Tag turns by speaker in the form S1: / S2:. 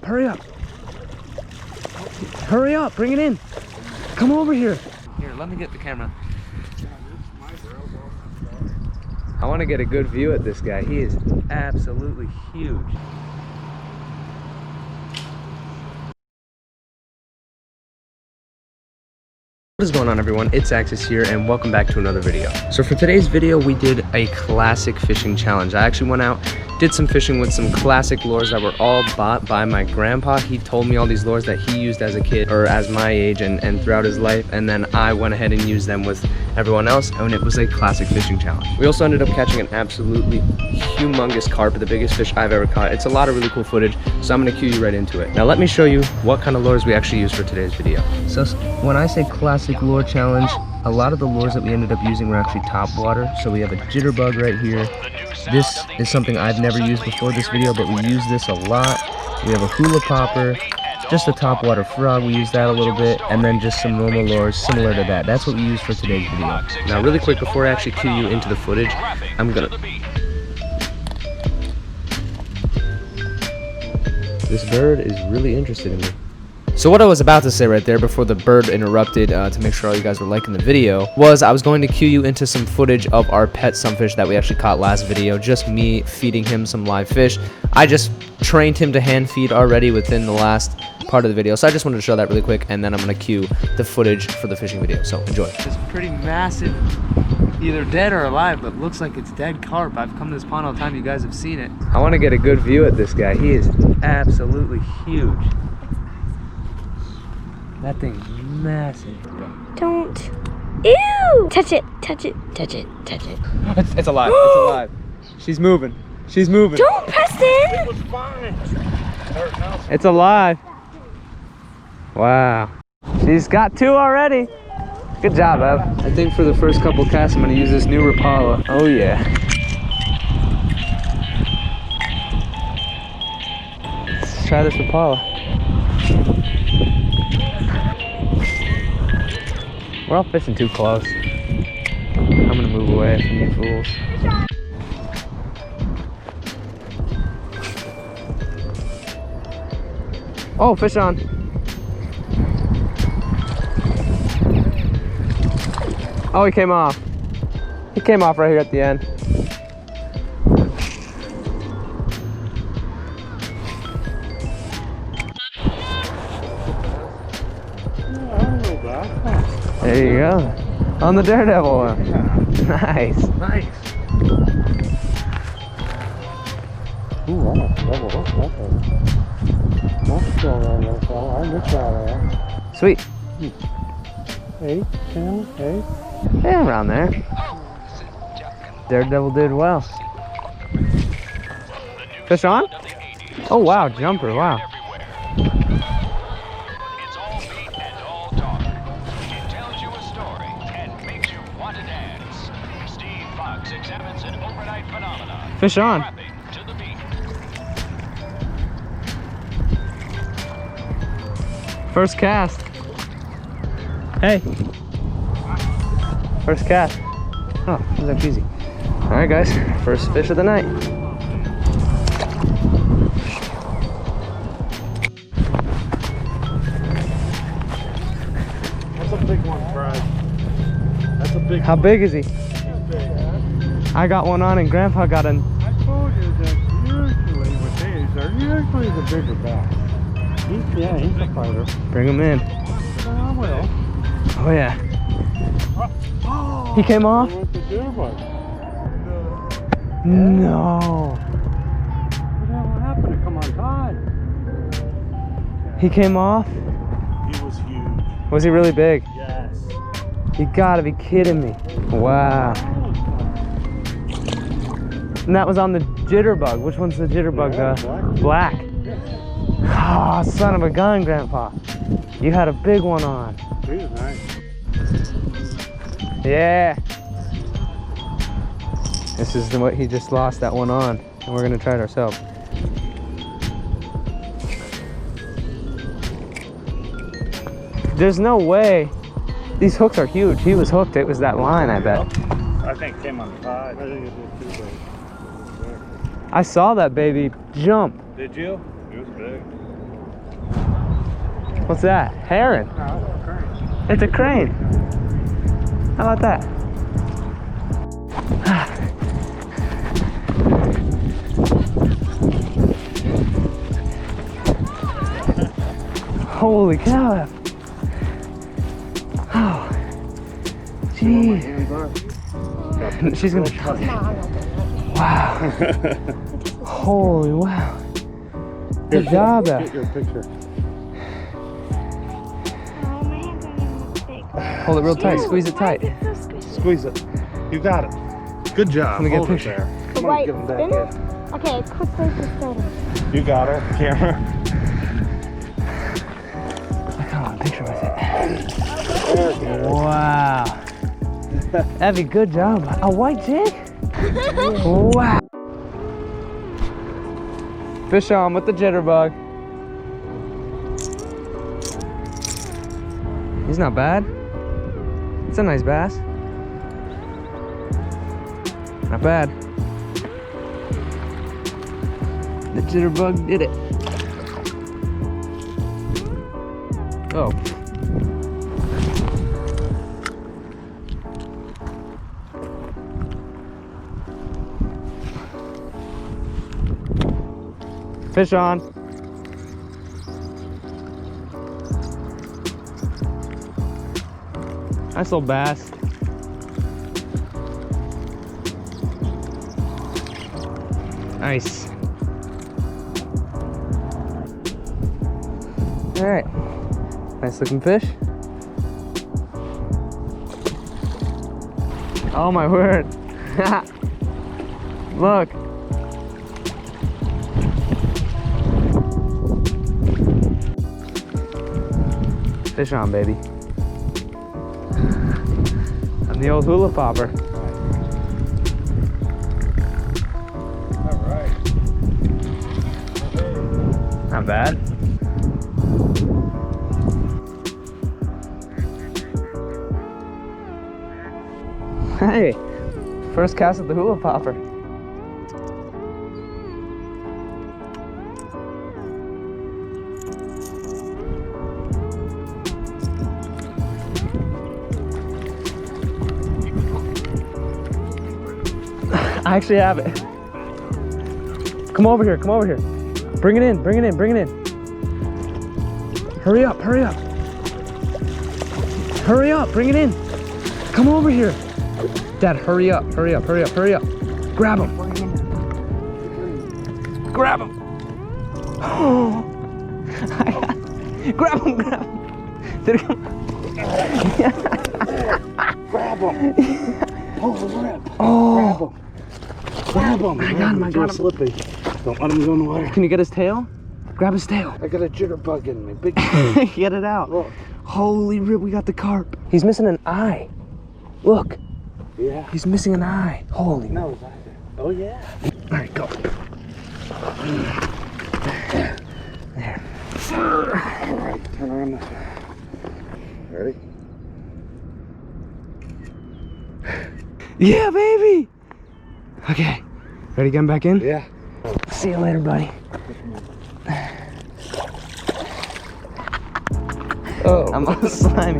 S1: Hurry up. Hurry up, bring it in. Come over here. Here, let me get the camera. I want to get a good view at this guy. He is absolutely huge. What is going on, everyone? It's Axis here and welcome back to another video. So for today's video we did a classic fishing challenge. I actually went out, did some fishing with some classic lures that were all bought by my grandpa. He told me all these lures that he used as a kid or as my age and throughout his life, and then I went ahead and used them with everyone else, and it was a classic fishing challenge. We also ended up catching an absolutely humongous carp, the biggest fish I've ever caught. It's a lot of really cool footage, so I'm gonna cue you right into it. Now let me show you what kind of lures we actually use for today's video. So when I say classic lure challenge, a lot of the lures that we ended up using were actually topwater. So we have a jitterbug right here. This is something I've never used before this video, but we use this a lot. We have a hula popper, just a topwater frog, we use that a little bit, and then just some normal lures similar to that. That's what we use for today's video. Now really quick, before I actually cue you into the footage, this bird is really interested in me. So what I was about to say right there before the bird interrupted to make sure all you guys were liking the video was I was going to cue you into some footage of our pet sunfish that we actually caught last video, just me feeding him some live fish. I just trained him to hand feed already within the last part of the video, so I just wanted to show that really quick, and then I'm going to cue the footage for the fishing video, so enjoy. It's pretty massive, either dead or alive, but looks like it's dead carp. I've come to this pond all the time, you guys have seen it. I want to get a good view at this guy. He is absolutely huge. That thing's massive.
S2: Don't. Ew! Touch it, touch it, touch it, touch it.
S1: It's alive, it's alive. She's moving. She's moving.
S2: Don't press in!
S3: It was fine.
S1: It's alive. Wow. She's got two already. Good job, Ev. I think for the first couple casts, I'm going to use this new Rapala. Oh, yeah. Let's try this Rapala. We're all fishing too close. I'm gonna move away from you fools. Oh, fish on. Oh, he came off. He came off right here at the end. There you go. On the daredevil one. Nice. Nice.
S3: Ooh, I'm a double hook that thing. That's still around there, fella. I missed that there.
S1: Sweet.
S3: 8, 10, 8.
S1: Yeah, around there. Daredevil did well. Fish on? Oh wow, jumper, wow. Fish on. First cast. Hey. First cast. Oh, that was easy. All right, guys. First fish of the night.
S3: That's a big one, Brad. That's a big one.
S1: How big is he?
S3: He's big.
S1: I got one on and Grandpa got an.
S3: I told you that usually with these, they're usually the bigger bass. He's a fighter.
S1: Bring him in.
S3: I will.
S1: Oh yeah.
S3: Oh,
S1: He came off?
S3: with the jitterbug.
S1: No.
S3: What happened to come untied?
S1: He came off?
S3: He was huge.
S1: Was he really big?
S3: Yes.
S1: You gotta be kidding me. Wow. And that was on the jitterbug. Which one's the jitterbug? Black. Oh, son of a gun, Grandpa. You had a big one on.
S3: He was nice.
S1: Yeah. This is what he just lost that one on. And we're gonna try it ourselves. There's no way. These hooks are huge. He was hooked. It was that line, I bet.
S3: I think it came untied. I think it did too big.
S1: I saw that baby jump.
S3: Did you? It was big.
S1: What's that? Heron. It's a crane. How about that? Holy cow. Oh. Jeez. She's gonna try. Wow. Holy wow. Good job,
S3: Get your picture.
S2: Oh, my hands aren't even this big.
S1: Hold it real tight. Squeeze it tight.
S2: Why is it so squishy?
S3: Squeeze it. You got it. Good job.
S1: Let me get a
S3: Hold it
S1: picture.
S3: there.
S2: The
S3: Come on,
S2: white
S3: give 'em back
S2: spinner?
S3: here.
S2: Okay, quick place to start it.
S3: You got her. Camera.
S1: I got a picture with it.
S3: There it is.
S1: Wow. Evie, good job. A white jig? Wow. Fish on with the jitterbug. He's not bad. It's a nice bass. Not bad. The jitterbug did it. Oh. Fish on. Nice little bass. Nice. All right. Nice looking fish. Oh my word. Look. Fish on, baby. I'm the old hula popper.
S3: All right.
S1: Not bad. Hey, first cast at the hula popper. I actually have it. Come over here, come over here. Bring it in, bring it in, bring it in. Hurry up, hurry up. Hurry up, bring it in. Come over here. Dad, hurry up, hurry up, hurry up, hurry up. Grab him. Grab him. Oh. Grab him, grab him. Did it come?
S3: Grab him. Pull the rip.
S1: Oh.
S3: Grab him.
S1: I got him, I got him.
S3: Slippy. Don't let him go in the water.
S1: Can you get his tail? Grab his tail.
S3: I got a jitterbug in me. Big.
S1: Get it out.
S3: Look.
S1: Holy rip, we got the carp. He's missing an eye. Look,
S3: Yeah.
S1: he's missing an eye. Holy.
S3: No, it's right there. Oh yeah.
S1: All right, go. There.
S3: All right. Turn around this way. Ready?
S1: Yeah, baby. Okay, ready to get him back in?
S3: Yeah.
S1: See you later, buddy. Oh, I'm all slimy.